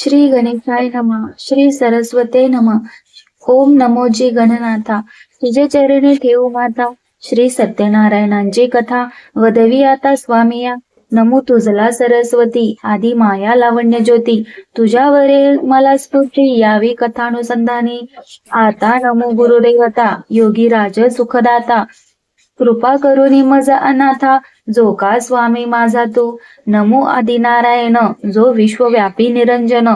श्री गणेशाय नमः. श्री सरस्वते नमः. ओम नमो जी गणनाथा. तुझे चरणी ठेवू माता. श्री सत्यनारायणांची कथा वदवी आता स्वामिया. नमो तुझला सरस्वती आदी माया लावण्य ज्योती. तुझ्यावरे मला स्तुती यावी कथानुसंधानी. आता नमो गुरुदेवता योगी राज सुखदाता. कृपा करुणी मज अनाथा. जो का स्वामी माझा तू. नमो आदिनारायण जो विश्वव्यापी निरंजन.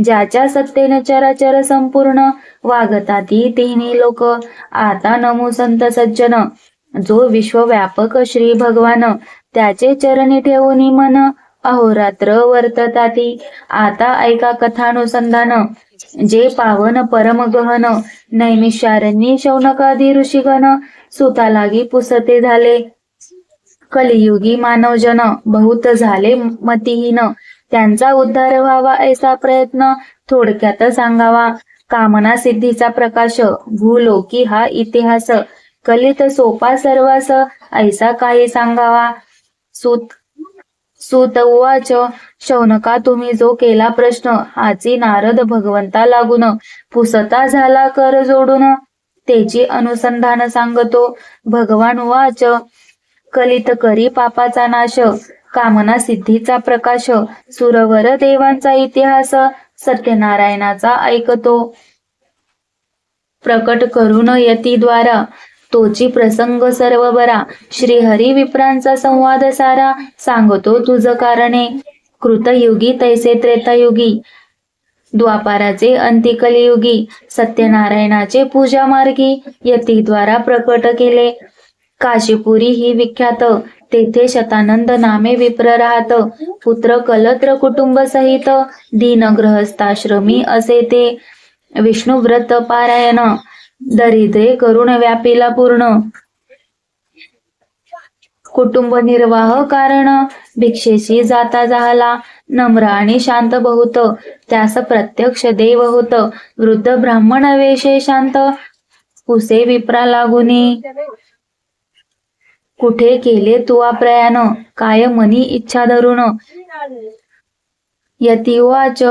ज्याच्या सत्तेने चराचर संपूर्ण. वागता ती तिन्ही लोक. आता नमो संत सज्जन. जो विश्वव्यापक श्री भगवान. त्याचे चरणी ठेवून मन. अहोरात्र वर्तताती. आता ऐका कथानुसंधान. जे पावन परम गहन. नैमिषारण्यी शौनकादी ऋषिगण. सुता लागी पुसते झाले. कलियुगी मानवजन बहुत झाले मतिहीन. त्यांचा उद्धार व्हावा ऐसा प्रयत्न थोडक्यात सांगावा. कामना सिद्धीचा प्रकाश भूलोकी हा इतिहास. कलित सोपा सर्वास ऐसा काही सांगावा. सूत उवाच शौनका तुम्ही जो केला प्रश्न. हाची नारद भगवंता लागून. पुसता झाला कर जोडून. तेची अनुसंधान सांगतो. भगवान उवाच कलित करी पापाचा नाश. कामना सिद्धीचा प्रकाश. सुरवर देवांचा इतिहास. सत्यनारायणाचा ऐकतो. प्रकट करून यतीद्वारा. तोची प्रसंग सर्व बरा. श्रीहरी विप्रांचा संवाद सारा. सांगतो तुझ कारणे. कृतयुगी तैसे त्रेतायुगी. द्वापाराचे अंतिकलियुगी. सत्यनारायणाचे पूजा मार्गी. यतीद्वारा प्रकट केले. काशीपुरी ही विख्यात. तेथे शतानंद नामे विप्र राहत. पुत्र कलत्र कुटुंब सहित. दीनग्रहस्थाश्रमी असे ते. विष्णू व्रत पारायण. दरिद्रे करुण व्यापीला पूर्ण. कुटुंब निर्वाह कारण. भिक्षेशी जाता झाला. नम्र आणि शांत बहुत. त्यास प्रत्यक्ष देव होत. वृद्ध ब्राह्मण वेशे शांत. पुसे विप्रा लागुनी. कुठे केले तुवा प्रयाण. काय मनी इच्छा धरून. यती उवाच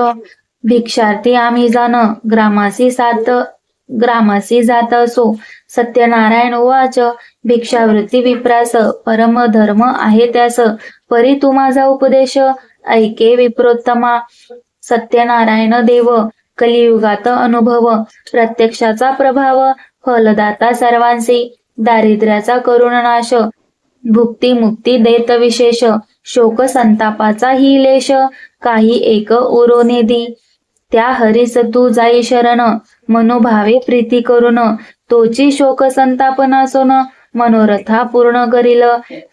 भिक्षार्थी आम्ही जाण. ग्रामासी जात असो. सत्यनारायण उवाच भिक्षावृत्ती विप्रास. परम धर्म आहे त्यास. परी तू माझा उपदेश. ऐके विप्रोत्तमा. सत्यनारायण देव. कलियुगात अनुभव. प्रत्यक्षाचा प्रभाव. फलदाता सर्वांसी. दारिद्र्याचा करुण नाश. भुक्ती मुक्ती देत विशेष. शोक संतापाचा ही लेश. काही एक उरो निधी. त्या हरीस तू जाई शरण. मनोभावे प्रीती करून. तोची शोक संताप नासून. मनोरथा पूर्ण करील.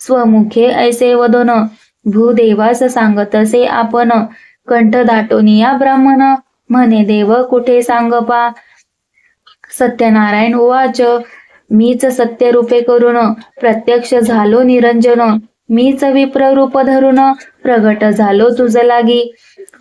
स्वमुखे ऐसे वदन. भूदेवास सांगतसे आपण. कंठ दाटोनिया ब्राह्मण. म्हणे देव कुठे सांगपा. सत्यनारायण उवाच मीच सत्य रूपे करून. प्रत्यक्ष झालो निरंजन. मीच विप्र रूप धरून. प्रगट झालो तुझ लागी.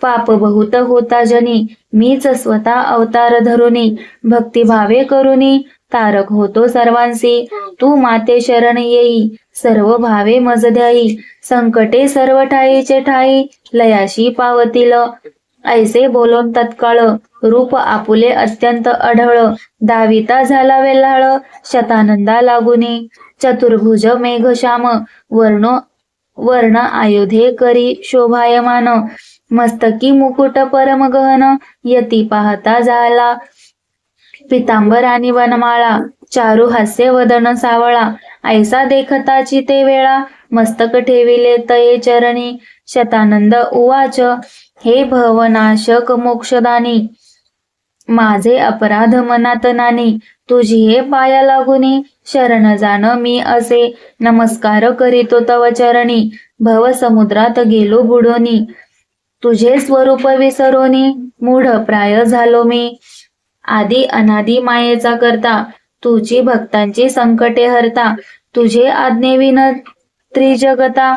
पाप बहुत होता जनी. मीच स्वतः अवतार धरुनी. भक्तिभावे करुनी. तारक होतो सर्वांसी. तू माते शरण येई. सर्व भावे मज द्याई. संकटे सर्व ठाईचे ठाई. लयाशी पावतील. ऐसे बोलून तत्काळ. रूप आपुले अत्यंत अढळ. दाविता झाला वेल्हाळ. शतानंदा लागुनी. चतुर्भुज मेघश्याम. वर्ण आयुधे करी शोभायमान. मस्तकी मुकुट परम गहन. यती पाहता झाला. पितांबर आणि वनमाळा. चारु हास्य वदन सावळा. ऐसा देखताची ते वेळा. मस्तक ठेविले तये चरणी. शतानंद उवाच हे भवनाशक मोक्षदानी. माझे अपराध मनात नानी. तुझी हे पाया लागुनी. शरण जाण मी असे. नमस्कार करीतो तव चरणी. भव समुद्रात गेलो बुडोनी. तुझे स्वरूप विसरोनी. मूढ प्राय झालो मी. आदी अनादी मायेचा करता. तुझी भक्तांची संकटे हरता. तुझे आज्ञेविन त्रिजगता.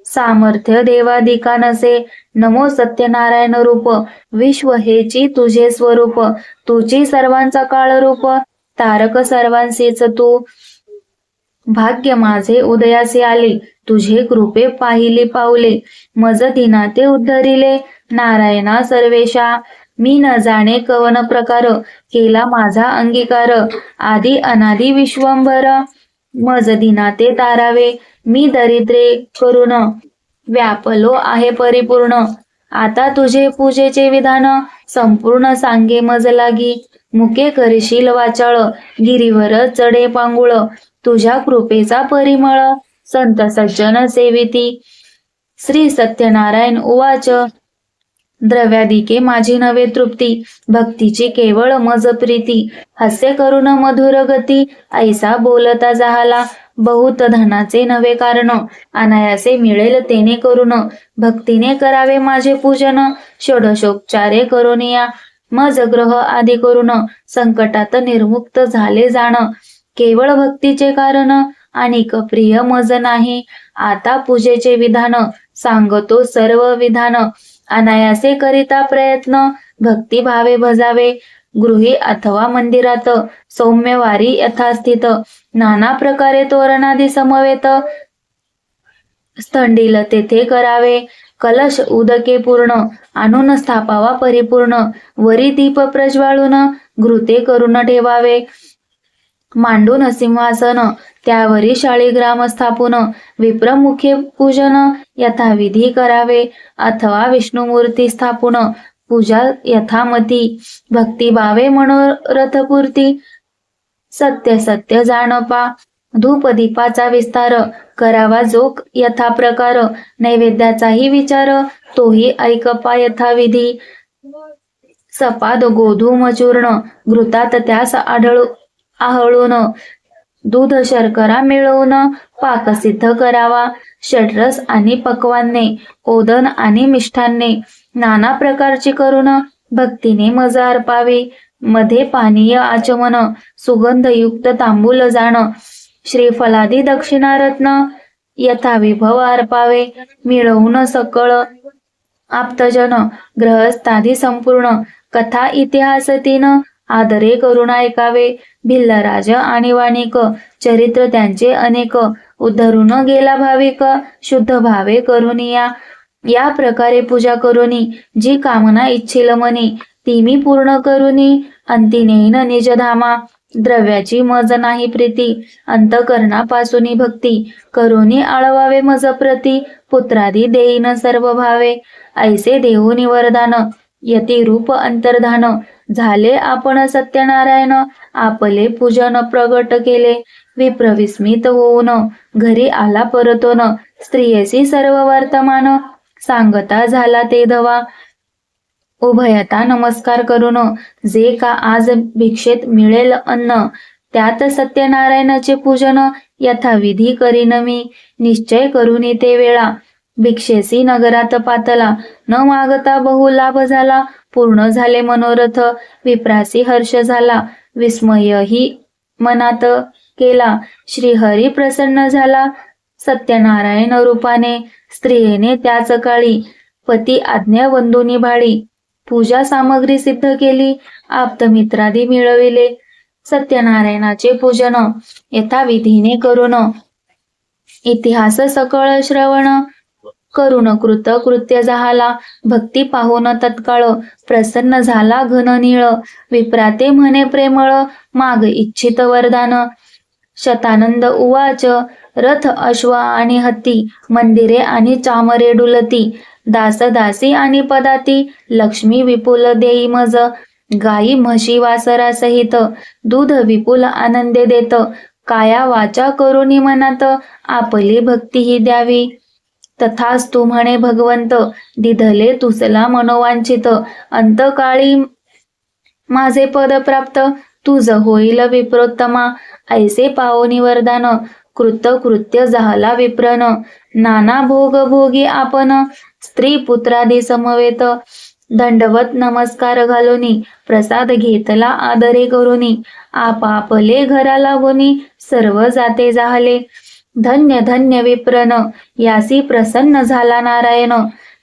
सामर्थ्य देवादिका नसे. नमो सत्यनारायण रूप. विश्व हेची तुझे स्वरूप. तुझी सर्वांचा काळ रूप. तारक सर्वांसीच तू. भाग्य माझे उदयासी आले. तुझे कृपे पाहिली पावले. मज दिना ते उद्धरिले. नारायणा सर्वेशा, मी न जाणे कवन प्रकार, केला माझा अंगीकार, आदी अनादी विश्वंभर, मज दिना ते तारावे, मी दरिद्रे करून, व्यापलो आहे परिपूर्ण, आता तुझे पूजेचे विधान, संपूर्ण सांगे मज लागी, मुके करशील वाचाळ, गिरीवर चढे पांगुळ, तुझ्या कृपेचा परिमळ, संत सज्जन सेविती. श्री सत्यनारायण उवाच, द्रव्यादिके माझी नवे तृप्ती, भक्तीची केवळ मज प्रीती, हास्य करुण मधुर गती, ऐसा बोलता जाहाला, बहुत धनाचे नवे कारण, अनायासे मिळेल तेने करून, भक्तीने करावे माझे पूजन, षोडशोपचारे करोनिया, मज ग्रह आदी करून, संकटात निर्मुक्त झाले जाण, केवळ भक्तीचे कारण, अनिक प्रिय मज नाही, आता पूजेचे विधान, सांगतो सर्व विधान, अनायासे करिता प्रयत्न, भक्ती भावे भजावे, गृही अथवा मंदिरात, सौम्यवारी यथास्थित, नाना प्रकारे तोरणादी समवेत, स्थंडिल तेथे करावे, कलश उदके पूर्ण, आणून स्थापावा परिपूर्ण, वरी दीप प्रज्वाळून, घृते करून ठेवावे, मांडून सिंहासन, त्यावरी शाळीग्राम स्थापून, विप्रमुखे पूजन यथाविधी करावे, अथवा विष्णुमूर्ती स्थापून, पूजा यथामती, भक्तिभावे मनोरथपूर्ती, सत्य सत्य जाणपा, धूपदीपाचा विस्तार, करावा जो यथा प्रकार, नैवेद्याचाही विचार, तोही ऐकपा यथाविधी, सपाद गोधूम चूर्ण, घृतात त्यास आहळून, दूध शर्करा मिळवून, पाकसिद्ध करावा, षड्रस आणि पक्वान्ने, ओदन आणि मिष्ठान्ने, नाना प्रकारची करून, भक्तीने मज अर्पावी, मध्ये पानीय आचमन, सुगंधयुक्त तांबूल जाण, श्रीफलादी दक्षिणारत्न, यथाविभव अर्पावे, मिळवून सकळ आप्तजन, ग्रहस्थादी संपूर्ण, कथा इतिहास तीन, आदरे करून ऐकावे, भिल्लराज आणि वाणिक, चरित्र त्यांचे अनेक, उद्धरून गेला भाविक, शुद्ध भावे करुनिया, या प्रकारे पूजा करुनी, जी कामना इच्छिल मनी, ती मी पूर्ण करुनी, अंती नेईन निजधामा, द्रव्याची मज नाही प्रीती, अंतकरणापासूनी भक्ती, करुनी आळवावे मज प्रती, पुत्रादी देईन सर्व भावे, ऐसे देऊनी वरदान, यती रूप अंतर्धान, झाले आपण सत्यनारायण, आपले पूजन प्रगट केले, विप्रविस्मित होऊन, घरी आला परतोन, स्त्रियेसी सर्व वर्तमान, सांगता झाला ते धवा, उभयता नमस्कार करून, जे का आज भिक्षेत मिळेल अन्न, त्यात सत्यनारायणाचे पूजन यथाविधी करीन मी, निश्चय करून ते वेळा, भिक्षेसी नगरात पातला, न मागता बहु लाभ झाला, पूर्ण झाले मनोरथ, विप्रासी हर्ष झाला, विस्मयही मनात केला, श्रीहरी प्रसन्न झाला, सत्यनारायण रूपाने, स्त्रियेने त्याच काळी, पती आज्ञा वंदुनी भाळी, पूजा सामग्री सिद्ध केली, आप्तमित्रादी मिळविले, सत्यनारायणाचे पूजन यथाविधीने करून, इतिहास सकळ श्रवण करून कृत कृत्य झाला, भक्ती पाहून तत्काळ, प्रसन्न झाला घननीळ, विप्राते म्हणे प्रेमळ, माग इच्छित वरदान, शतानंद उवाच, रथ अश्व आणि हत्ती, मंदिरे आणि चामरे डुलती, दास दासी आणि पदाती, लक्ष्मी विपुल देई मज, गाई म्हशी वासरा सहित, दूध विपुल आनंदे देत, काया वाचा करुणी मनात, आपली भक्ती ही द्यावी, तथास्तु म्हणे भगवंत, दिधले तुसला मनोवांछित, अंतकाळी माझे पद प्राप्त, तुझ होईल विप्रोत्तमा, ऐसे पावनी वरदान, कृत कृत्य झाला विप्रन, नाना भोग भोगी आपण, स्त्री पुत्रादी समवेत, दंडवत नमस्कार घालुनी, प्रसाद घेतला आदरे करुनी, आपापले घराला होनी, सर्व जाते जाहले, धन्य धन्य विप्रन, यासी प्रसन्न झाला नारायण,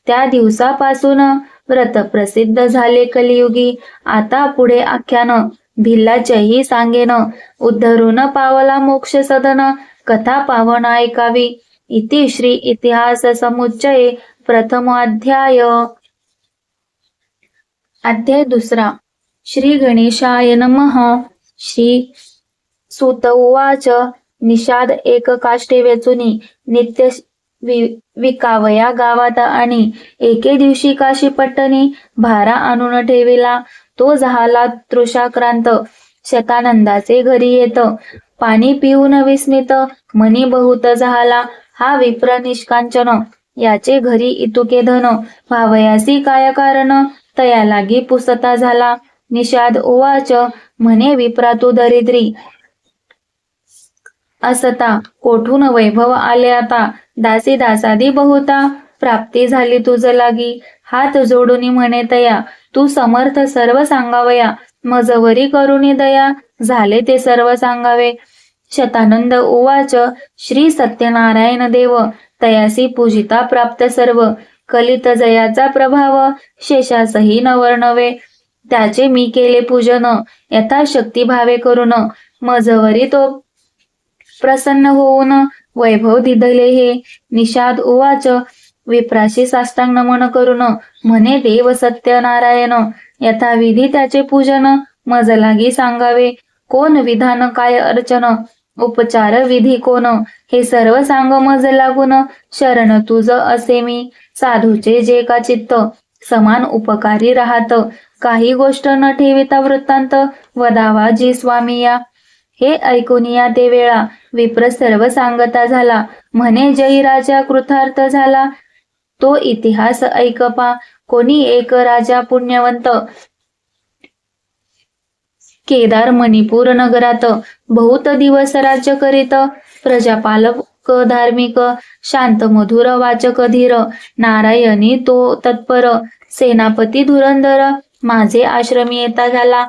त्या दिवसापासून व्रत प्रसिद्ध झाले कलियुगी, आता पुढे आख्यान, भिल्लाचेही सांगेन, उद्धरून पावला मोक्ष सदन, कथा पावन ऐकावी, इति श्री इतिहास समुच्चये प्रथमोऽध्याय। अध्याय दुसरा. श्री गणेशाय नमः. श्री सूत उवाच. निषाद एक काष्टे वेचुनी नित्य विकावया गावात आणि एके दिवशी काशी पट्टणी भारा आणून ठेविला. तो झाला तृषाक्रांत शतानंदाचे घरी येत. पाणी पिऊन विस्मित मनी बहुत झाला. हा विप्र निष्कांचन याचे घरी इतुके धन व्हावयासी काय कारण तया लागी पुसता झाला. निषाद उवाच. म्हणे विप्रा तू दरिद्री असता कोठून वैभव आले आता. दासी दासादी बहुता प्राप्ती झाली तुझ लागी. हात जोडून म्हणे तया तू समर्थ सर्व सांगावया. मजवरी करुणी दया झाले ते सर्व सांगावे. शतानंद उवाच. श्री सत्यनारायण देव तयासी पूजिता प्राप्त सर्व. कलित जयाचा प्रभाव शेषासही न वर्णवे. त्याचे मी केले पूजन यथाशक्ती भावे करून. मजवरी तो प्रसन्न होऊन वैभव दिधले हे. निषाद उवाच. विप्राशी साष्टांग नमन करून म्हणे देव सत्यनारायण यथाविधी त्याचे पूजन मज लागी सांगावे. कोण विधान काय अर्चन उपचार विधी कोण हे सर्व सांग मज लागून. शरण तुझ असे मी साधूचे जे का चित्त समान उपकारी राहत. काही गोष्ट न ठेविता वृत्तांत वदावा जी स्वामी या. हे ऐकून या ते वेळा विप्र सर्व सांगता झाला. म्हणे जयी राजा कृतार्थ झाला. तो इतिहास ऐकपा. कोणी एक राजा पुण्यवंत केदार मणिपूर नगरात बहुत दिवस राज्य करीत. प्रजापालक धार्मिक शांत मधुर वाचक धीर नारायणी तो तत्पर. सेनापती धुरंधर माझे आश्रमी येता झाला.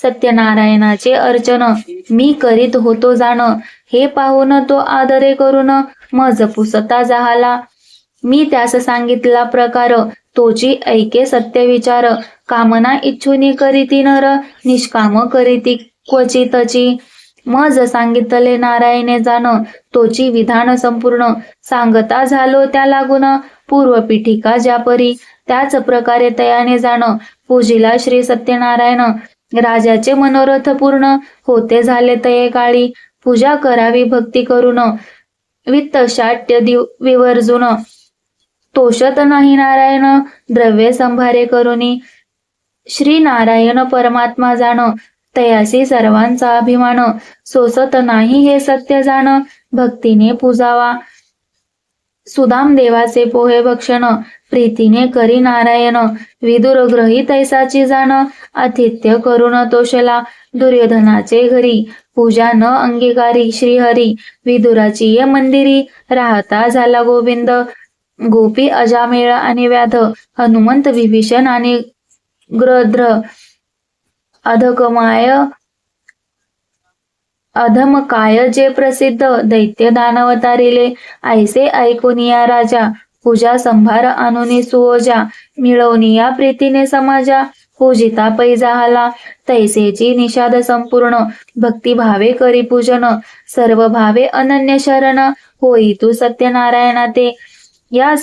सत्यनारायणाचे अर्चन मी करीत होतो जाण. हे पाहून तो आदरे करून मज पुसता झाला. मी त्यास सांगितला प्रकार तोची ऐके सत्य विचार. कामना इच्छुनी करीती नर निष्काम करीती क्वचितची. मज सांगितले नारायणे जाण तोची विधान संपूर्ण. सांगता झालो त्या लागून पूर्वपीठिका ज्यापरी. त्याच प्रकारे तयाने जाण पूजिला श्री सत्यनारायण. राजाचे मनोरथ पूर्ण होते झाले तये काळी. पूजा करावी भक्ती करून वित्तशाट्य विवर्जून. तोषत नाही नारायण द्रव्य संभारे करुनी. श्री नारायण परमात्मा जाण तयासी सर्वांचा अभिमान. सोसत नाही हे सत्य जाण भक्तीने पूजावा. सुदाम देवाचे पोहे भक्षण प्रीतीने करी नारायण. विदुर ग्रही तैसाची जाण आतिथ्य करून तोषला. दुर्योधनाचे घरी पूजा न अंगीकारी श्रीहरी. विदुराची ये मंदिरी राहता झाला गोविंद. गोपी अजामेळ आणि व्याध हनुमंत विभीषण आणि ग्रद्र अधमकाय जे प्रसिद्ध दैत्य दानव तारिले. ऐसे ऐकूनिया राजा पूजा संभार आणुनी सुओजा. मिळवनिया प्रीतीने समाजा पूजिता पै झाला. तैसेची निषाद संपूर्ण भक्ती भावे करी पूजन. सर्व भावे अनन्य शरण होई तू सत्यनारायणा ते. या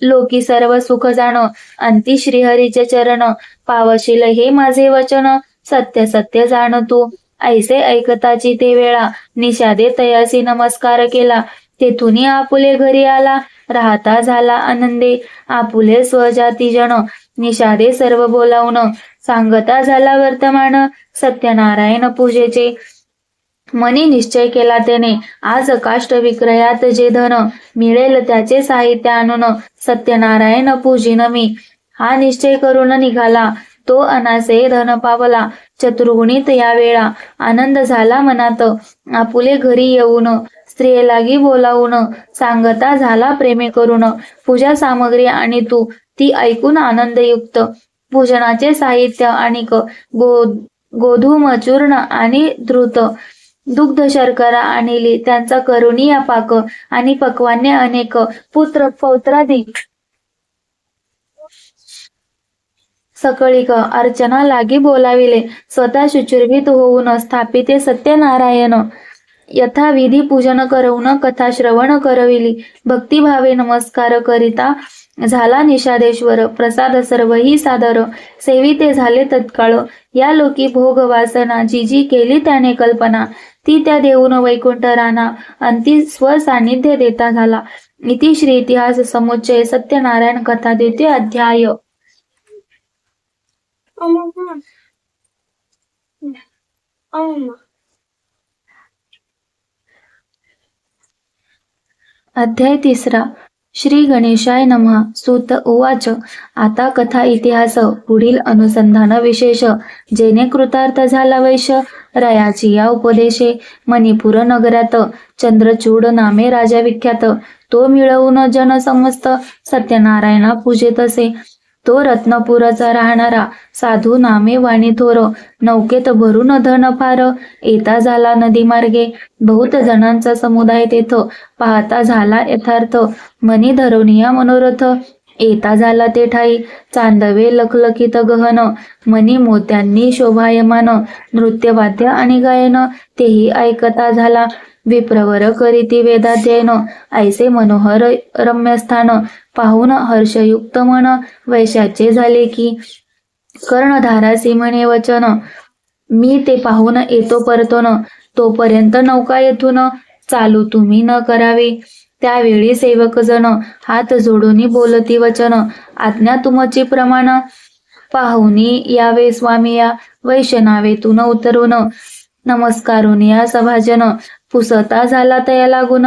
लोकी सर्व सुख जाण अंती श्रीहरीचे चरण. पावशील हे माझे वचन सत्य सत्य जाण तू. ऐसे ऐकताची ते वेळा निषादे तयासी नमस्कार केला. तेथुनी आपुले घरी आला राहता झाला आनंदे. आपुले स्वजाती जन निषादे सर्व बोलावून सांगता झाला वर्तमान सत्यनारायण पूजेचे. मनी निश्चय केला त्याने आज काष्ट विक्रयात जे धन मिळेल त्याचे साहित्य आणून सत्यनारायण पूजिन मी. हा निश्चय करून निघाला तो अनासे धन पावला. चतुर्गुणित या वेळा आनंद झाला मनात. आपुले घरी येऊन स्त्रिये लागी बोलावून सांगता झाला प्रेमे करून. पूजा सामग्री आणि तू ती ऐकून आनंदयुक्त. पूजनाचे साहित्य आणिक गोधूम चूर्ण आणि धृत दुग्ध शर्करा आणली. त्यांचा करुणीया पाक आणि पक्वान्य अनेक पुत्र पौत्रादी सकळीक अर्चना लागी बोलाविले. स्वतः शुचिर्भीत होऊन स्थापिते सत्यनारायण यथाविधी पूजन करवून कथा श्रवण करविली. भक्तिभावे नमस्कार करिता झाला निषादेश्वर. प्रसाद सर्वही सादर सेविते झाले तत्काळ. या लोकी भोग वासना जी जी केली त्याने कल्पना. ती त्या देऊन वैकुंठ राणा अंती स्वसान्निध्य देता झाला. इति श्री इतिहास समुच्चय सत्यनारायण कथा द्वितीय अध्याय. अध्याय तिसरा. श्री गणेशाय नमः. सूत उवाच. आता कथा इतिहास पुढील अनुसंधान विशेष. जेणे कृतार्थ झाला वैश रयाची या उपदेशे. मणिपूर नगरात चंद्रचूड नामे राजा विख्यात. तो मिळवून जन समस्त सत्यनारायणा पूजेत असे. तो रत्नपुराचा राहणारा साधू नामे वाणी थोर. नौकेत भरून धन फार येता झाला नदी मार्गे. बहुत जणांचा समुदाय तेथ पाहता झाला यथार्थ. मनी धरवणिया मनोरथ येता झाला ते ठाई. चांदवे लखलखित गहन मनी मोत्यांनी शोभायमान. नृत्यवाद्य आणि गायन तेही ऐकता झाला. विप्रवर करीती वेदाध्ययन ऐसे मनोहर रम्यस्थान. पाहून हर्षयुक्त मन वैशाचे झाले की. कर्णधारासी म्हणे वचन मी ते पाहून येतो परतून. तोपर्यंत नौका येथून चालू तुम्ही न करावी. त्यावेळी सेवक जण हात जोडून बोलती वचन. आज्ञा तुमची प्रमाण पाहुनी यावे स्वामी या. वैष्णवेतून उतरून नमस्कारून या सभाजन. पुसता झाला तया लागून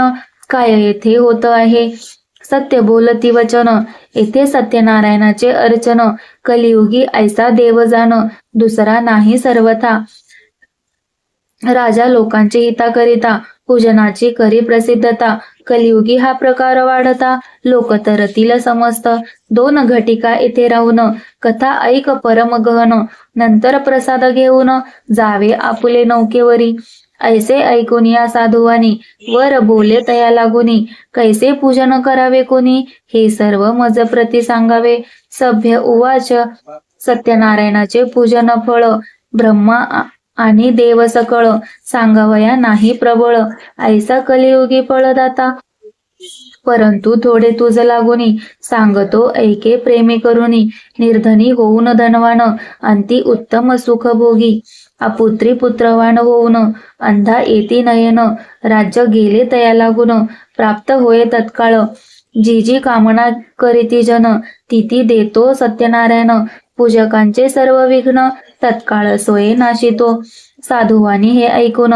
काय येथे होत आहे. सत्य बोलती वचन येथे सत्यनारायणाचे अर्चन. कलियुगी ऐसा देव जाण दुसरा नाही सर्वथा. राजा लोकांची हिता करिता पूजनाची करी प्रसिद्धता. कलियुगी हा प्रकार वाढता लोक तरतील समस्त. 2 घटिका येथे राहून कथा ऐक परम गहन. नंतर प्रसाद घेऊन जावे आपुले नौकेवरी. ऐसे ऐकून या साधुवानी वर बोले तया लागुनी. कैसे पूजन करावे कोणी हे सर्व मज प्रती सांगावे. सभ्य उवाच. सत्यनारायणाचे पूजन फळ ब्रह्मा आणि देव सकळ. सांगावया नाही प्रबळ ऐसा कलियुगी फळदाता. परंतु थोडे तुझ लागुनी सांगतो ऐके प्रेमी करुनी. निर्धनी होऊन धनवान अंती उत्तम सुख भोगी. अपुत्री पुत्रवान होऊन अंधा येती नयन. राज्य गेले तया लागून प्राप्त होय तत्काळ. जी जी कामना करीती जन ती देतो सत्यनारायण. पूजकांचे सर्व विघ्न तत्काळ सोये नाशितो. साधुवानी हे ऐकून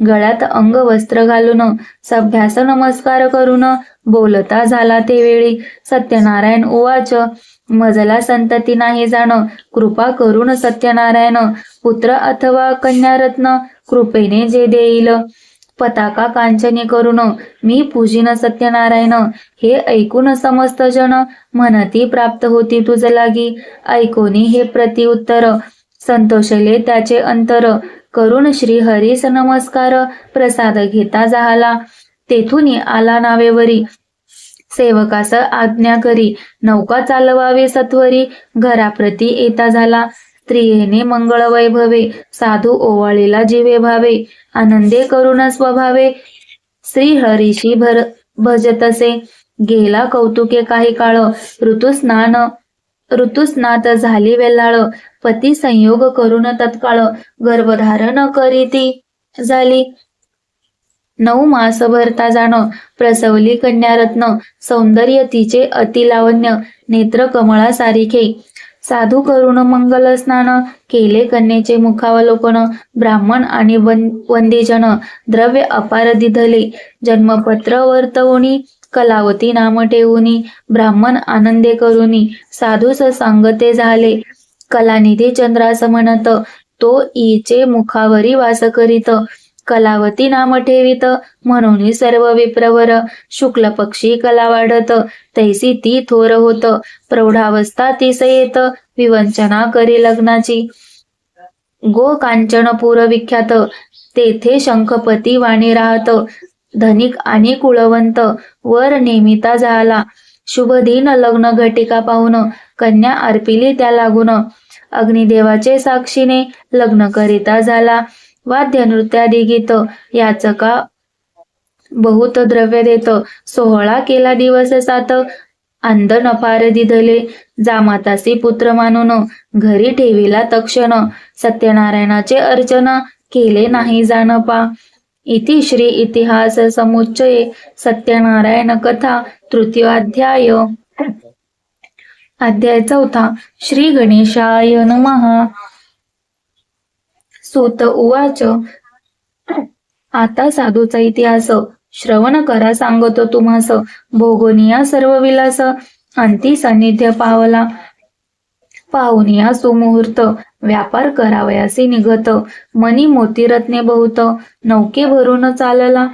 गळ्यात अंग वस्त्र घालून सभ्यास नमस्कार करून बोलता झाला ते वेळी. सत्यनारायण उवाच. मजला संतती नाही जाण कृपा करून सत्यनारायण. पुत्र अथवा कन्यारत्न कृपेने जे देईल. पताका कांचनी करून मी पूजिन सत्यनारायण. हे ऐकून समस्त जन म्हणती प्राप्त होती तुझ लागी. ऐकोनी हे प्रतिउत्तर संतोषले त्याचे अंतर. करून श्री हरीस नमस्कार प्रसाद घेता झाला. तेथून आला नावेवरी सेवकास आज्ञा करी. नौका चालवावी सत्वरी घराप्रती येता झाला. स्त्रियेने मंगळ वैभवे साधू ओवाळीला जीवे भावे. आनंदे करून स्वभावे श्री हरीशी भजतसे. गेला कौतुके काही काळ ऋतुस्नात झाली वेल्हाळ. पती संयोग करून तत्काळ गर्भधारण करीती झाली. 9 मास भरता जाण प्रसवली कन्यारत्न. सौंदर्य तिचे अति लावण्य नेत्र कमळा सारिखे. साधू करून मंगल स्नान केले कन्येचे मुखावलोकन. ब्राह्मण आणि वंदीजन द्रव्य अपार दिधले. जन्मपत्र वर्तवुनी कलावती नाम ठेवुनी. ब्राह्मण आनंदे करुनी साधूस सांगते झाले. कलानिधी चंद्रास म्हणत तो ईचे मुखावरी वास करीत. कलावती नाम ठेवित म्हणून सर्व विप्रवर. शुक्ल पक्षी कला वाढत तैसी ती थोर होत. प्रौढावस्था तीस येत विवंचना करी लग्नाची. गो कांचनपूर विख्यात तेथे शंखपती वाणी राहत. धनिक आणि कुळवंत वर नेमिता झाला. शुभ दिन लग्न घटिका पाहून कन्या अर्पिली त्या लागून. अग्निदेवाचे साक्षीने लग्न करिता झाला. वाद्य नृत्यादी गीत याचका बहुत द्रव्य देत सोहळा केला दिवस सात अंधन पार दिधले जामातासी पुत्र मानून घरी ठेविला तक्षण सत्यनारायणाचे अर्चन केले नाही जानपा इति श्री इतिहास समुच्चये सत्यनारायण कथा तृतीयोऽध्याय अध्याय 4 श्री गणेशाय नमः सूत उवाच आता साधूचा इतिहास श्रवण करा सांगतो तुम्हास भोगोनिया सर्व विलास अंती सान्निध्य पावला पाहुनिया सुमुहूर्त व्यापार करावयासी निघत मनी मोती रत्ने बहुत नौके भरून चालला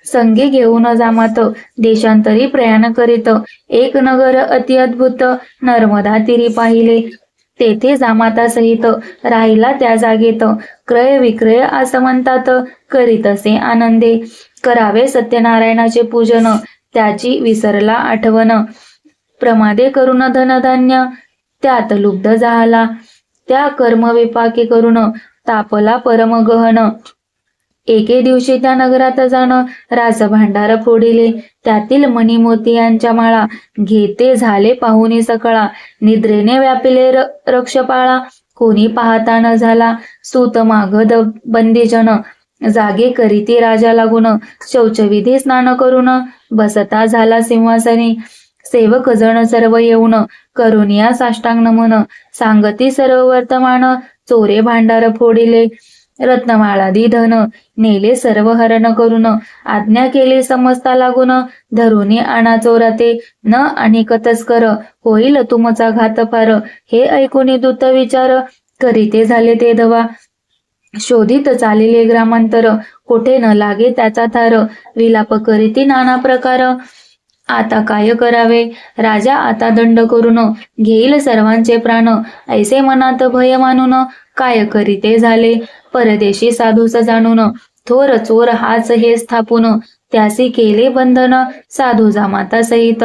संगे घेऊन जामात देशांतरी प्रयाण करीत एक नगर अति अद्भुत नर्मदा तीरी पाहिले तेथे जामाता सहित राहिला त्या जागेत क्रय विक्रय आसमंतात करीत असे आनंदे करावे सत्यनारायणाचे पूजन त्याची विसरला आठवण प्रमादे करून धनधान्य त्यात लुब्ध झाला त्या कर्म विपाके करून तापला परम गहन एके दिवशी त्या नगरात जाण राजभांडार फोडिले त्यातील मणिमोती यांच्या माळा घेते झाले पाहुनी सकळा निद्रेने व्यापिले रक्षपाळा कोणी पाहता न झाला सूत मागद बंदीजन जागे करीती राजा लागून शौचविधी स्नान करून बसता झाला सिंहासनी सेवक जण सर्व येऊन करुनिया साष्टांग नमन सांगती सर्व वर्तमान चोरे भांडार फोडिले रत्नमाळादी धन नेले सर्व हरण करून आज्ञा केली समजता लागून धरुनी आणा चोराते न अनेक तस्कर होईल तुमचा घात फार हे ऐकून दूत विचार करीते झाले ते धवा शोधित चालले ग्रामांतर कोठे न लागे त्याचा थार विलाप करीती नाना प्रकार आता काय करावे राजा आता दंड करून घेईल सर्वांचे प्राण ऐसे मनात भय मानून काय करीते झाले परदेशी साधूस जाणून थोर चोर हाच हे स्थापून त्यासी केले बंधन साधू जामाता सहित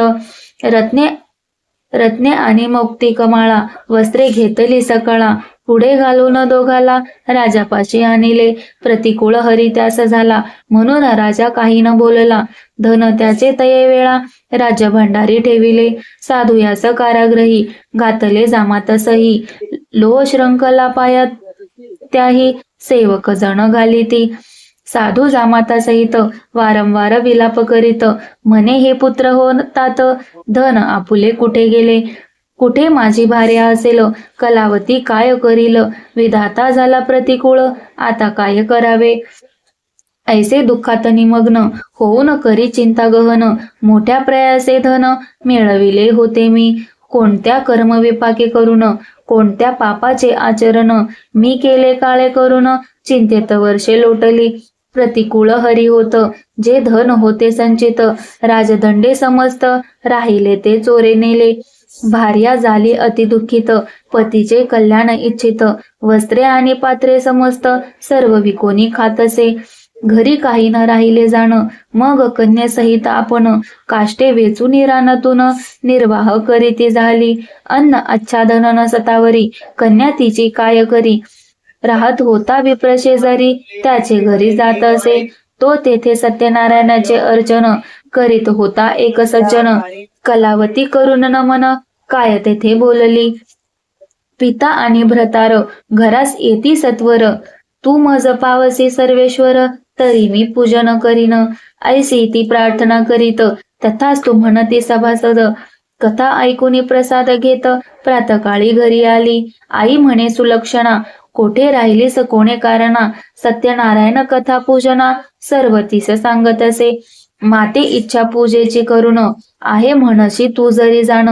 रत्ने आणि मौक्तिक माळा वस्त्रे घेतली सकळा पुढे घालून दोघाला राजापाशी आणले प्रतिकूळ हरी त्यास झाला म्हणून राजा काही न बोलला धन त्याचे तये वेळा राज्य भंडारी ठेविले साधू यास कारागृही घातले जामातसही लोह श्रंखला पायात त्याही सेवक जण घालीती साधू जामाता सहित वारंवार विलाप करीत म्हणे हे पुत्र होतात धन आपुले कुठे गेले कुठे माझी भार्या असेल कलावती काय करील विधाता झाला प्रतिकूळ आता काय करावे ऐसे दुःखात निमग्न होऊन करी चिंता गहन मोठ्या प्रयासे धन मिळविले होते मी कोणत्या कर्म विपाके करून कोणत्या पापाचे आचरण मी केले काळे करून चिंतेत वर्षे लोटली प्रतिकूळ हरी होत जे धन होते संचित राजदंडे समस्त राहिले ते चोरे नेले भार्या झाली अति दुःखित पतीचे कल्याण इच्छित वस्त्रे आणि पात्रे समस्त सर्व विकोनी खातसे घरी काही न राहिले जाण मग कन्येसहित आपण काष्टे वेचून रानातून निर्वाह करीती झाली अन्न आच्छादन न सतावरी कन्या तिची काय करी राहत होता विप्र शेजारी त्याचे घरी जात असे तो तेथे सत्यनारायणाचे अर्चन करीत होता एक सज्जन कलावती करून नमन काय तेथे बोलली पिता आणि भ्रतार घरास येती सत्वर तू मज पावसी सर्वेश्वर तरी मी पूजन करीन ऐसी ती प्रार्थना करीत तथाच तू म्हणती सभासद कथा ऐकून प्रसाद घेत प्रातकाळी घरी आली आई म्हणे सुलक्षणा कोठे राहिलीस कोणे कारणा सत्यनारायण कथा पूजना सर्व तीस सांगत असे माते इच्छा पूजेची करून आहे म्हणशी तू जरी जाण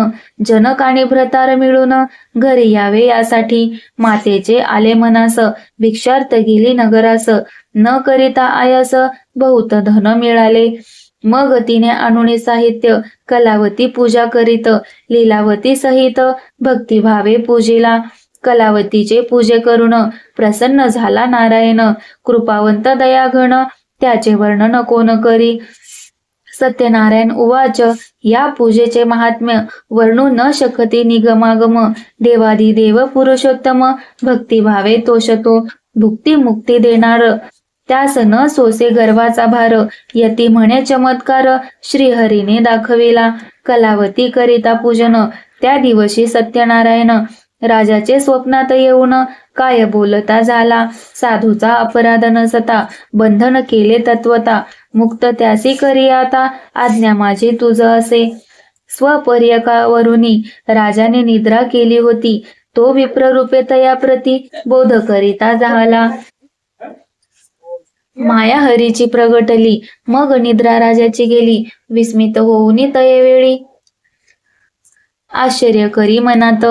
जनक आणि भ्रतार मिळून घरी यावे यासाठी मातेचे आले मनास भिक्षार्थ गेली नगरास न करिता आयास बहुत धन मिळाले मग तिने आणुनी साहित्य कलावती पूजा करीत लीलावती सहित भक्तिभावे पूजिला कलावतीचे पूजे करून प्रसन्न झाला नारायण कृपावंत दयाघन त्याचे वर्णन कोण करी सत्यनारायण उवाच या पूजेचे महात्म्य वर्णू न शकती निगमागम देवादिदेव पुरुषोत्तम भक्तिभावे तोषतो भुक्ती मुक्ती देणार त्यास न सोसे गर्वाचा भार, यती म्हणे चमत्कार, श्रीहरीने दाखविला, कलावती करिता पूजन. त्या दिवशी सत्यनारायण राजाचे स्वप्नात येऊन, काय बोलता झाला, साधूचा अपराध नसता, बंधन केले तत्वता, मुक्त त्यासी करी आता, आज्ञा माझी तुझ असे. स्वपर्यकावरुनी राजाने निद्रा केली होती, तो विप्ररूपे तया प्रती, बोध करिता झाला. माया हरीची प्रगटली, मग निद्रा राजाची गेली, विस्मित होऊनी तयेवेळी, आश्चर्य करी मनात,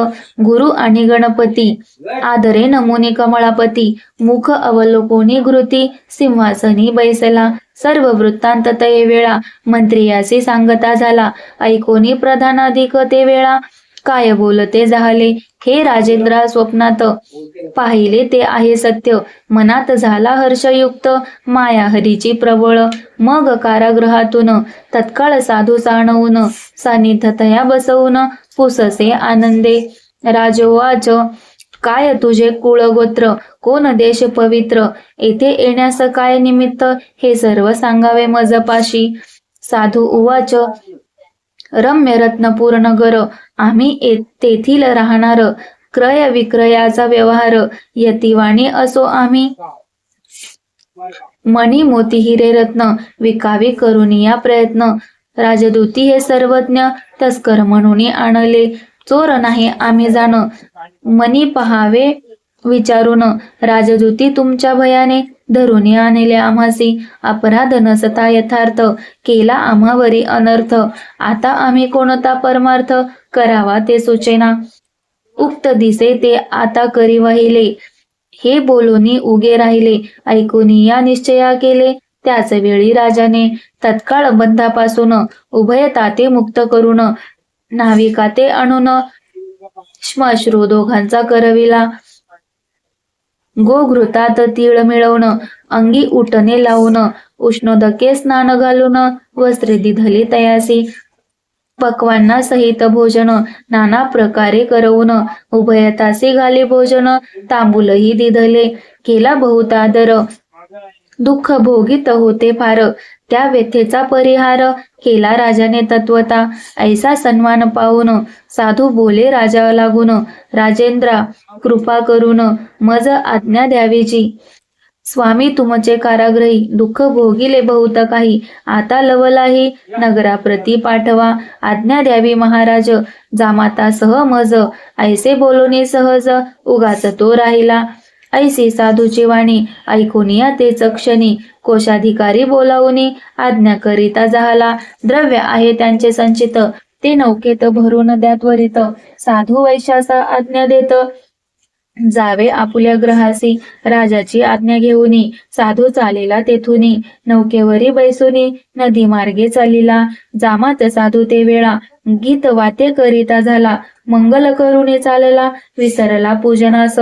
गुरु आणि गणपती, आदरे नमुनी कमळापती, मुख अवलोकोनी घृती, सिंहासनी बैसला, सर्व वृत्तांत तये वेळा, मंत्रियासी सांगता झाला, ऐकोनी प्रधानाधिक ते वेळा, काय बोलते झाले, हे राजेंद्रा स्वप्नात, पाहिले ते आहे सत्य, मनात झाला हर्षयुक्त, माया हरीची प्रबळ, मग कारागृहातून तत्काळ साधू साणवून, सानिध्य तया बसवून, पुससे आनंदे. राजोवाच, काय तुझे कुळ गोत्र, कोण देश पवित्र, येथे येण्यास काय निमित्त, हे सर्व सांगावे मजपाशी. साधू उवाच, रम्य रत्नपूर नगर, आम्ही तेथील राहणार, क्रय विक्रयाचा व्यवहार, यतिवाणी असो आम्ही, मणी मोती हिरे रत्न, विकावी करुनिया प्रयत्न, राजदूती हे सर्वज्ञ, तस्कर म्हणून आणले, चोर नाही आम्ही जाण, मनी पहावे विचारून, राजदूती तुमच्या भयाने, धरून आणले आम्हासी, अपराध नसता यथार्थ, केला आम्हावरी अनर्थ, आता आम्ही कोणता परमार्थ, करावा ते सुचेना, उक्त दिसे ते आता करी वाहिले, हे बोलूनी उगे राहिले, ऐकूनी या निश्चया केले, त्याच वेळी राजाने तत्काळ बंधापासून उभय ताते मुक्त करून, नाविका ते आणून श्मश्रू दोघांचा करविला, गोघृतात तीळ मिळवून, अंगी उटणे लावून, उष्णोदके स्नान घालून, वस्त्रे दिधली तयासी, पक्वांना सहित भोजन, नाना प्रकारे करवून, उभयतासी घाली भोजन, तांबूलही दिधले, केला बहुतादर, दुःख भोगीत होते फार, त्या व्यथेचा परिहार, केला राजाने तत्वता, ऐसा सन्मान पाहून, साधू बोले राजा लागून, राजेंद्रा कृपा करून, मज आज्ञा द्यावीची, स्वामी तुमचे कारागृही, दुःख भोगिले बहुत काही, आता लवलाही, नगराप्रती पाठवा, आज्ञा द्यावी महाराज, जामातासह मज, ऐसे बोलूनी सहज, उगाच तो राहिला, ऐसी साधूची वाणी, ऐकूनिया तेच क्षणी, कोशाधिकारी बोलावूनी, आज्ञा करिता झाला, द्रव्य आहे त्यांचे संचित, ते नौकेत भरून द्या त्वरित, साधू वैशासा आज्ञा देत, जावे आपुल्या ग्रहासी, राजाची आज्ञा घेऊनी, साधू चालेला तेथुनी, नौकेवरी बैसुनी, नदी मार्गे चालिला, जामात साधू ते वेळा, गीत वाते करिता झाला, मंगल करुणी चालला, विसरला पूजनास,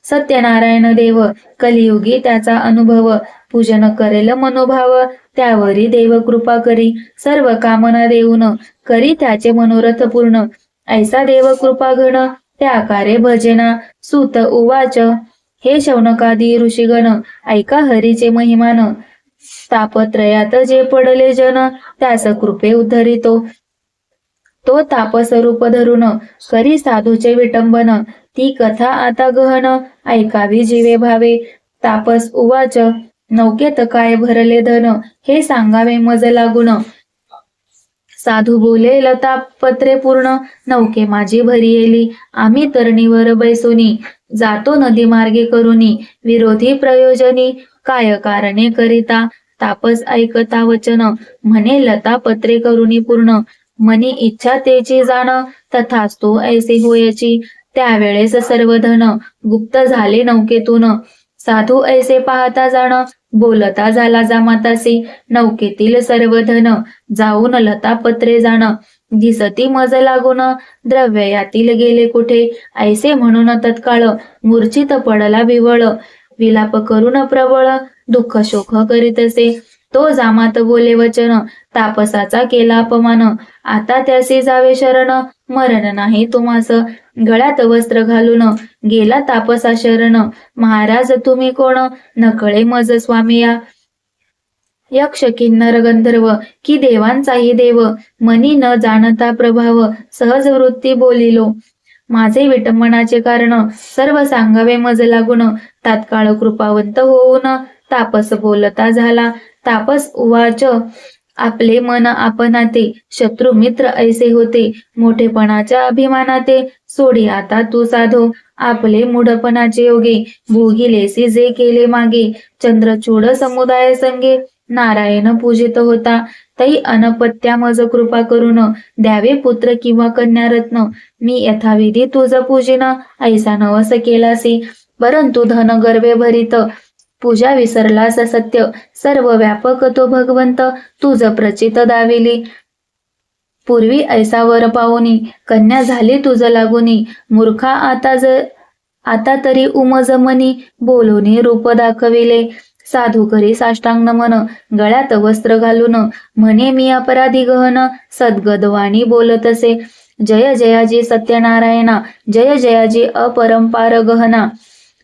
सत्यनारायण देव, कलियुगी त्याचा अनुभव, पूजन करेल मनोभाव, त्यावरी देव कृपा करी, सर्व कामना देऊन, करी त्याचे मनोरथ पूर्ण, ऐसा देव कृपा घन, त्याकारे भजना. सूत उवाच, हे शौनकादी ऋषीगण, ऐका हरीचे महिमान, तापत्रयात जे पडले जन, त्यास कृपे उद्धरितो, तो तापस्वरूप धरून, करी साधूचे विटंबन, ती कथा आता गहन, ऐकावी जीवे भावे. तापस उवाच, नौकेत काय भरले धन, हे सांगावे मज लागून, साधू बोले लतापत्रे पूर्ण, नौके माझी भरी येली, आम्ही तरणीवर बैसुनी, जातो नदी मार्गे करुनी, विरोधी प्रयोजनी, काय कारणे करिता, तापस ऐकता वचन, म्हणे लतापत्रे करुनी पूर्ण, मनी इच्छा तेची जाण, तथास्तु ऐसे होयची, त्यावेळेस सर्व धन, गुप्त झाले नौकेतून, साधू ऐसे पाहता जाण, बोलता झाला जामातासी, नौकेतील सर्व धन, जाऊन लतापत्रे जाण, दिसती मज लागून, द्रव्य यातील गेले कुठे, ऐसे म्हणून तत्काळ, मूर्छित पडला विवळ, विलाप करून प्रबळ, दुःख शोक करीतसे, तो जामात बोले वचन, तापसाचा केला अपमान. आता त्याचे जावे शरण, मरण नाही तुम्हास. गळ्यात वस्त्र घालून गेला तापसा शरण. महाराज तुम्ही कोण, नकळे मज स्वामिया. यक्ष किन्नर गंधर्व की देवांचाही देव, मनी न जाणता प्रभाव, सहज वृत्ती बोलिलो. माझे विटंबनाचे कारण, सर्व सांगावे मज लागून. तात्काळ कृपावंत होऊन, तापस बोलता झाला. तापस उवाच, आपले मन आपणाते, शत्रु मित्र ऐसे होते. मोठेपणाच्या अभिमानाते, सोडी आता तू साधो. आपले मूढपणाचे योगे, भोगिलेसी जे केले मागे. चंद्रचूड समुदाय संगे, नारायण पूजित होता. तै अनपत्या मज कृपा करून, द्यावे पुत्र किंवा कन्या रत्न. मी यथाविधी तुझ पूजिन, ऐसा नवस केलासी. परंतु धन गर्वे भरित, पूजा विसरलास सत्य. सर्व व्यापक तो भगवंत, तुझ प्रचित दाविली. पूर्वी ऐसा वर पाहुनी, कन्या झाली तुझ लागुनी. मूर्खा आता तरी उमज मनी, बोलूनी रूप दाखविले. साधू करी साष्टांग नमन, गळ्यात वस्त्र घालून. म्हणे मी अपराधी गहन, सद्गदवाणी बोलतसे. जय जयाजी सत्यनारायणा, जय जयाजी अपरंपार गहना.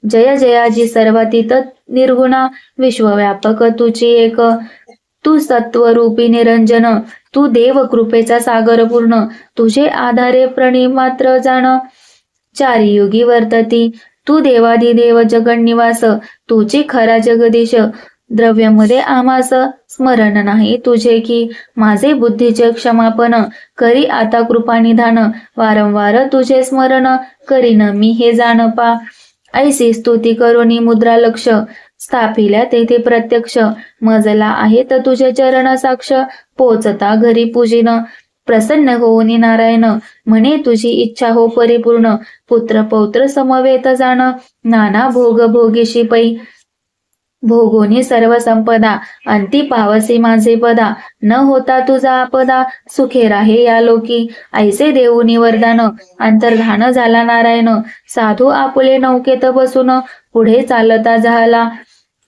जय जयाजी सर्वातीत निर्गुणा, विश्वव्यापक तुची एक. तू सत्वरूपी निरंजन, तू देव कृपेचा सागर पूर्ण. तुझे आधारे प्रणिमात्र जाण, चारी युगी वर्तती. तू देवाधिदेव जगन्निवास, तुझी खरा जगदीश. द्रव्यामध्ये आम्हास स्मरण नाही तुझे की, माझे बुद्धीचे क्षमापन. करी आता कृपानिधान, वारंवार तुझे स्मरण. करीन मी हे जाण पा. ऐसी स्तुती करोनी मुद्रा लक्ष, स्थापिल्या तेथे प्रत्यक्ष. मजला आहेत तुझे चरण साक्ष, पोचता घरी पूजिन. प्रसन्न होऊनी नारायण, म्हणे तुझी इच्छा हो परिपूर्ण. पुत्र पौत्र समवेत जाण, नाना भोग भोगीशी पै. भोगोनी सर्व संपदा, अंती पावसी माझे पदा. न होता तुझा आपदा, सुखे राहे या लोकी. ऐसे देऊनी वरदान, अंतर्धान झाला नारायण. साधू आपुले नौकेत बसून, पुढे चालता झाला.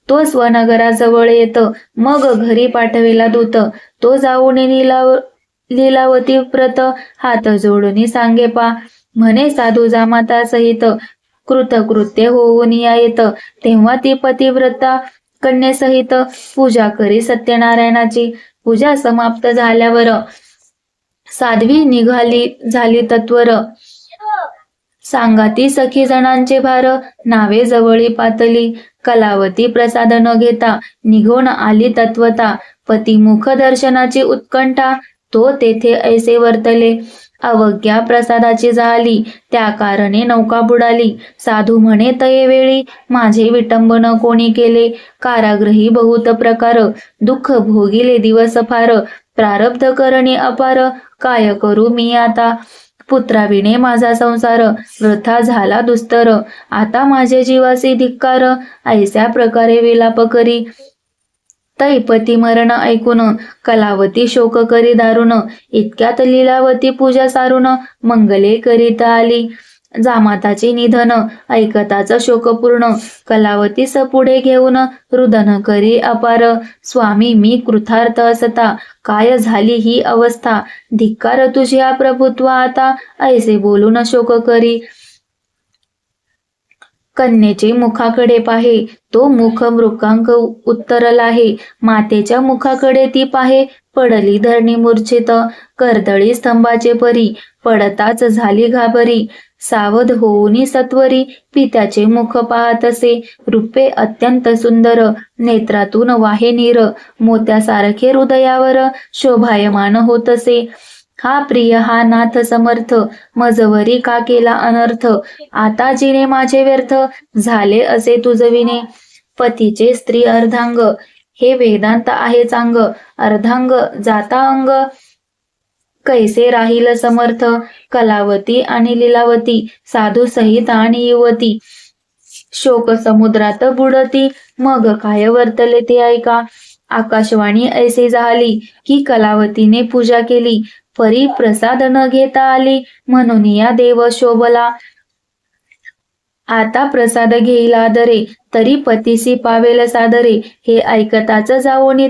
तो स्वनगराजवळ येत, मग घरी पाठविला दूत. तो जाऊन लीलावती व्रत, हात जोडून सांगे पा. म्हणे साधू जामाता सहित, कृतकृत्य होऊन या येत. तेव्हा ती पतिव्रता कन्येसहित, पूजा करी सत्यनारायणाची. पूजा समाप्त झाल्यावर, साध्वी निघाली झाली तत्वर. सांगाती सखी जणांचे भार, नावे जवळी पातली. कलावती प्रसाद न घेता, निघून आली तत्वता. पतिमुख दर्शनाची उत्कंठा, तो तेथे ऐसे वर्तले. अवज्ञा प्रसादाची झाली, त्या कारणे नौका बुडाली. साधू म्हणे तये वेळी, माझे विटंबन कोणी केले. कारागृही बहुत प्रकार, दुःख भोगिले दिवस फार. प्रारब्ध करणे अपार, काय करू मी आता. पुत्राविणे माझा संसार, वृथा झाला दुस्तर. आता माझे जीवासी धिक्कार, ऐस्या प्रकारे विलाप करी. तैपती मरण ऐकून, कलावती शोक करी दारुण. इतक्यात लीलावती पूजा सारून, मंगले करीत आली. जामाताचे निधन ऐकताच शोकपूर्ण, कलावतीस पुढे घेऊन रुदन करी अपार. स्वामी मी कृतार्थ असता, काय झाली ही अवस्था. धिक्कार तुझ्या प्रभुत्व आता, ऐसे बोलून शोक करी. कन्येचे मुखाकडे पाहे, तो मुख मृगांक उत्तरला आहे. मातेच्या मुखाकडे ती पाहे, पडली धरणी मूर्छित. कर्दळी स्तंभाचे परी, पडताच झाली घाबरी. सावध होऊनी सत्वरी, पित्याचे मुख पाहतसे. रूपे अत्यंत सुंदर, नेत्रातून वाहे नीर. मोत्यासारखे हृदयावर, शोभायमान होतसे. हा प्रिय हा नाथ समर्थ, मजवरी का केला अनर्थ. आता जिने माझे व्यर्थ, झाले असे तुझविणे. पतीचे स्त्री अर्धांग, हे वेदांत आहे चांग. अर्धांग जाता अंग, कैसे राहील समर्थ. कलावती आणि लीलावती, साधू सहित आणि युवती. शोक समुद्रात बुडती, मग काय वर्तले ते ऐका. आकाशवाणी ऐसे झाली, की कलावतीने पूजा केली. परी प्रसाद न घेता आली, म्हणून या देव शोभला. आता प्रसाद घेईल आदरे, तरी पतीसी पावेल सादरे. हे ऐकताच जाऊन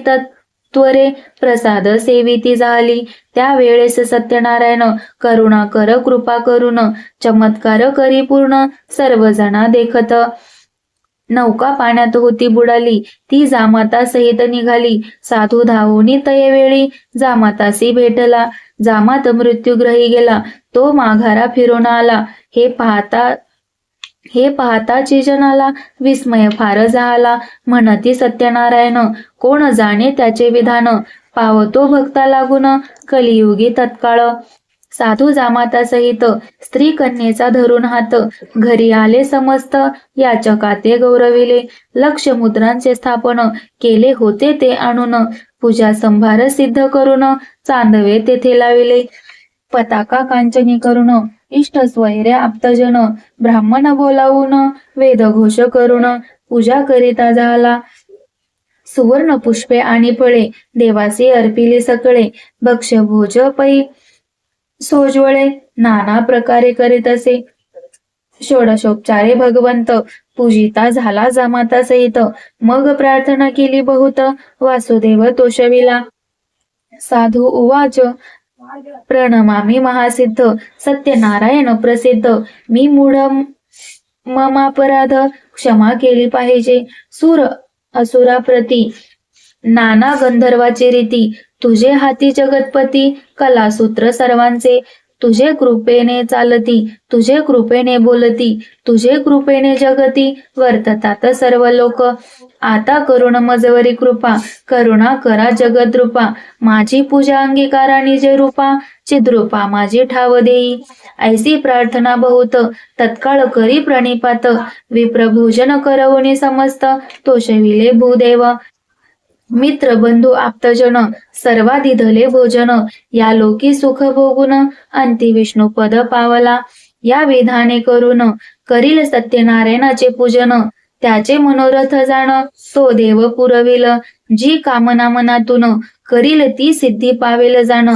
त्वरे प्रसाद सेविती झाली. त्यावेळेस सत्यनारायण करुणा कर कृपा करून चमत्कार करी पूर्ण सर्वजणा देखत. नौका पाण्यात होती बुडाली, ती जामाता सहित निघाली. साधू धावून तये वेळी जामातासी भेटला. जामात मृत्यूग्रही गेला, तो माघारा फिरून आला. हे पाहताची जनाला विस्मय फार झाला. म्हणती सत्यनारायण, कोण जाणे त्याचे विधान. पावतो भक्ता लागून कलियुगी तत्काळ. साधू जामाता सहित स्त्री कन्येचा धरून हात घरी आले समस्त. याचकाते गौरविले, लक्ष मुद्रांचे स्थापन केले होते ते आणून. पूजा संभार सिद्ध करून चांदवे तेथे लाविले. पताका कांचनी करून इष्ट स्वैर्य आप्तजन ब्राह्मण बोलावून वेदघोष करून पूजा करिता झाला. सुवर्ण पुष्पे आणि फळे देवासी अर्पिले सकळे. भक्ष भोज पै सोजवळे नाना प्रकारे करीत असे. षोडशोपचारे भगवंत पूजिता झाला जामाता सहित. मग प्रार्थना केली बहुत वासुदेव तोषविला. साधू उवाच, प्रणमामि महासिद्ध सत्यनारायण प्रसिद्ध. मी मूढ ममापराध क्षमा केली पाहिजे. सूर असुराप्रती नाना गंधर्वाची रीती. तुझे हाती जगतपती कलासूत्र सर्वांचे. तुझे कृपेने चालती, तुझे कृपेने बोलती, तुझे कृपेने जगती वर्ततात सर्व लोक. आता करुण मजवरी कृपा, करुणा करा जगद्रूपा. माझी पूजा अंगीकारा निजे रूपा, चिद्रूपा माझी ठाव देई. ऐसी प्रार्थना बहुत तत्काळ करी प्रणिपात. विप्रभोजन करवणी समस्त तोषविले भूदेव. मित्र बंधू आप्तजन सर्वाधी धले भोजन. या लोकी सुख भोगून अंती विष्णू पद पावला. या विधाने करून करील सत्यनारायणाचे पूजन. त्याचे मनोरथ जाण तो देव पुरविल. जी कामना मनातून करील ती सिद्धी पावेल जाण.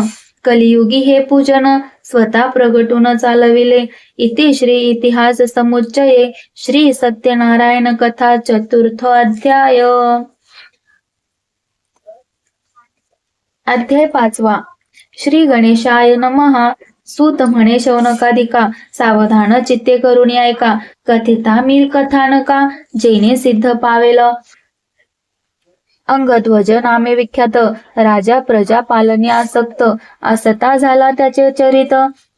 कलियुगी हे पूजन स्वतः प्रगटून चालविले. इति श्री इतिहास समुच्चये श्री सत्यनारायण कथा चतुर्थ अध्याय. अध्याय 5. श्री गणेशाय नमः. सूत म्हणे शौनकादिका, सावधान चित्ते करून ऐका. कथिता मी कथानका, जेणे सिद्ध पावेल. अंगध्वज नामे विख्यात, राजा प्रजा पालनी आसक्त. असता झाला त्याचे चरित,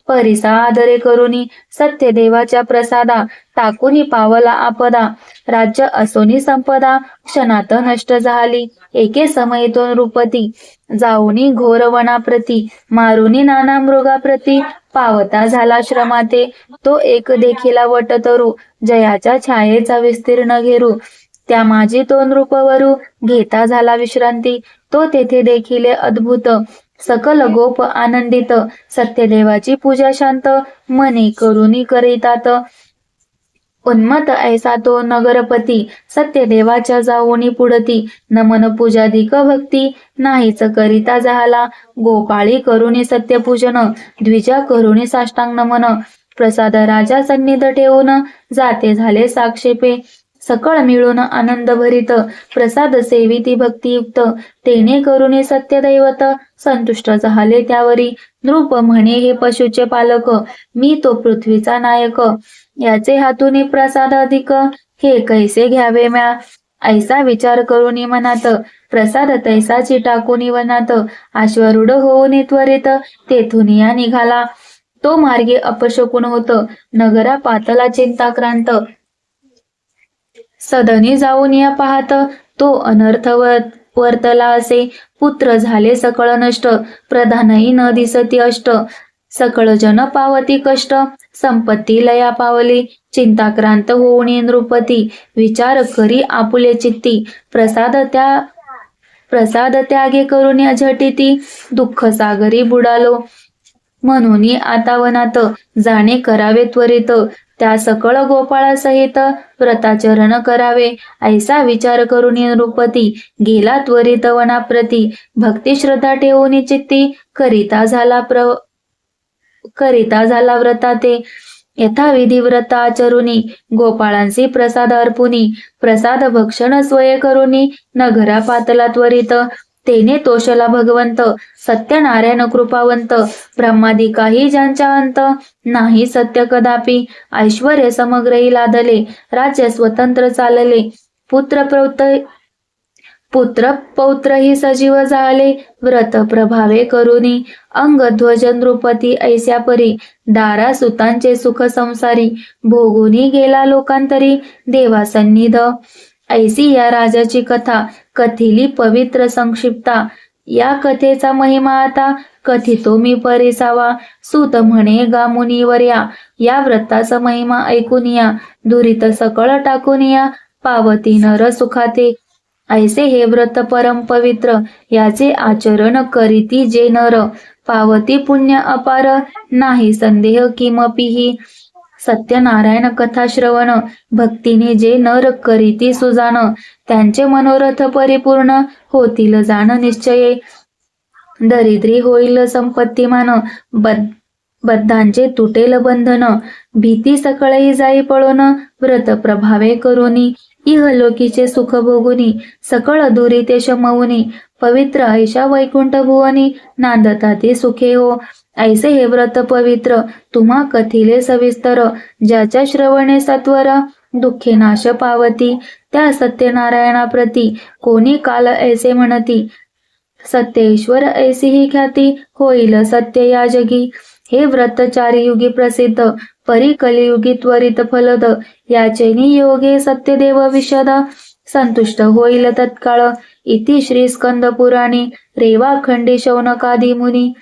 परिसा आदरे करुनी. सत्य देवाच्या प्रसादा, टाकुनी पावला आपदा. राज्य असोनी संपदा, क्षणात नष्ट झाली. एके समयी तो नृपती, जाऊनी घोर वनाप्रती. मारुनी नाना मृगाप्रती, पावता झाला श्रमाते. तो एक देखिला वटतरू, जयाच्या छायेचा विस्तीर्ण घेरू. त्या माझी तो नृपवरू, घेता झाला विश्रांती. तो तेथे देखिले अद्भुत, सकल गोप आनंदित. सत्यदेवाची पूजा शांत, मनी करुनी करितात. उन्मत ऐसा तो नगरपती, सत्यदेवाच्या जाऊनी पुढती. नमन पूजाधिक भक्ती, नाहीच करिता झाला. गोपाळी करुणी सत्यपूजन, द्विजा करुणी साष्टांग नमन. प्रसाद राजा सन्निध ठेवून, जाते झाले साक्षेपे. सकळ मिळून आनंद भरित, प्रसाद सेविती भक्तियुक्त. तेने करुणी सत्यदैवत, संतुष्ट झाले त्यावरी. नृप म्हणे हे पशुचे पालक, मी तो पृथ्वीचा नायक. याचे हातूनी प्रसाद अधिक, हे कैसे घ्यावे म्या. ऐसा विचार करुनी मनात, प्रसाद तैसाची टाकुनी वनात. अश्वरूढ होऊन त्वरित, तेथून या निघाला. तो मार्गे अपशकुन होत, नगरा पातला चिंताक्रांत. सदनी जाऊन या पाहत, तो अनर्थ वर्तला असे. पुत्र झाले सकळ नष्ट, प्रधानही न दिसती अष्ट. सकळ जन पावती कष्ट, संपत्ती लया पावली. चिंताक्रांत होऊन नृपती, विचार करी आपुले चित्ती. प्रसाद त्यागे करून झटिती, दुःख सागरी बुडालो. म्हणून आता वनात, जाणे करावे त्वरित. त्या सकळ गोपाळासहित, व्रताचरण करावे. ऐसा विचार करून नृपती, गेला त्वरित वनाप्रती. भक्ती श्रद्धा ठेवून चित्ती, करिता झाला व्रताते. यथाविधी व्रत आचरुनी, गोपाळांसी प्रसाद अर्पुनी. प्रसाद भक्षण स्वय करुनी, नगरा पातला त्वरित. तेने तोषला भगवंत सत्यनारायण कृपावंत ब्रह्मादी काही ज्यांच्या अंत नाही सत्य कदापि ऐश्वर्य समग्रही लादले राज्य स्वतंत्र चालले पुत्र पौत्रही सजीव झाले व्रत प्रभावे करुनी अंगध्वज नृपती ऐस्या परी दारा सुतांचे सुख संसारी भोगुनी गेला लोकांतरी देवा सन्निध ऐसी या राजाची कथा कथिली पवित्र संक्षिप्ता या कथेचा महिमा आता कथितो मी परिसावा सूत म्हणे गा मुनिवर्या या व्रताचा महिमा ऐकून या दुरित सकळ टाकून या पावती नर सुखाते ऐसे हे व्रत परम पवित्र याचे आचरण करीती जे नर पावती पुण्य अपार नाही संदेह किमपीही सत्यनारायण कथा श्रवण भक्तीने जे नर करीती सुजान त्यांचे मनोरथ परिपूर्ण होतील जाण निश्चये दरिद्री होईल संपत्तीमान बद्धांचे तुटेल बंधन भीती सकळही जाई पळून व्रत प्रभावे करुनी इहलोकीचे सुख भोगुनी सकळ दुरी ते शमवुनी पवित्र ऐशा वैकुंठ भुवनी नांदता ते सुखे हो ऐसे हे व्रत पवित्र तुम्हा कथिले सविस्तर ज्याच्या श्रवणे सत्वर दुःखे नाश पावती त्या सत्यनारायणाप्रती कोणी काल ऐसे म्हणती सत्येश्वर ऐसी ही ख्याती होईल सत्य या जगी हे व्रत चारी युगी प्रसिद्ध परी कलियुगी त्वरित फलद याचे नियोगे सत्यदेव विशद संतुष्ट होईल तत्काळ इति श्री स्कंद पुराणी रेवाखंडी शौनकादी मुनी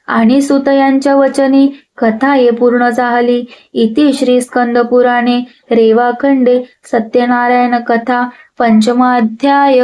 आणि सुत यांच्या वचनी कथा ये पूर्ण झाली इति श्री स्कंद पुराणे रेवाखंडे सत्यनारायण कथा पंचमाध्याय।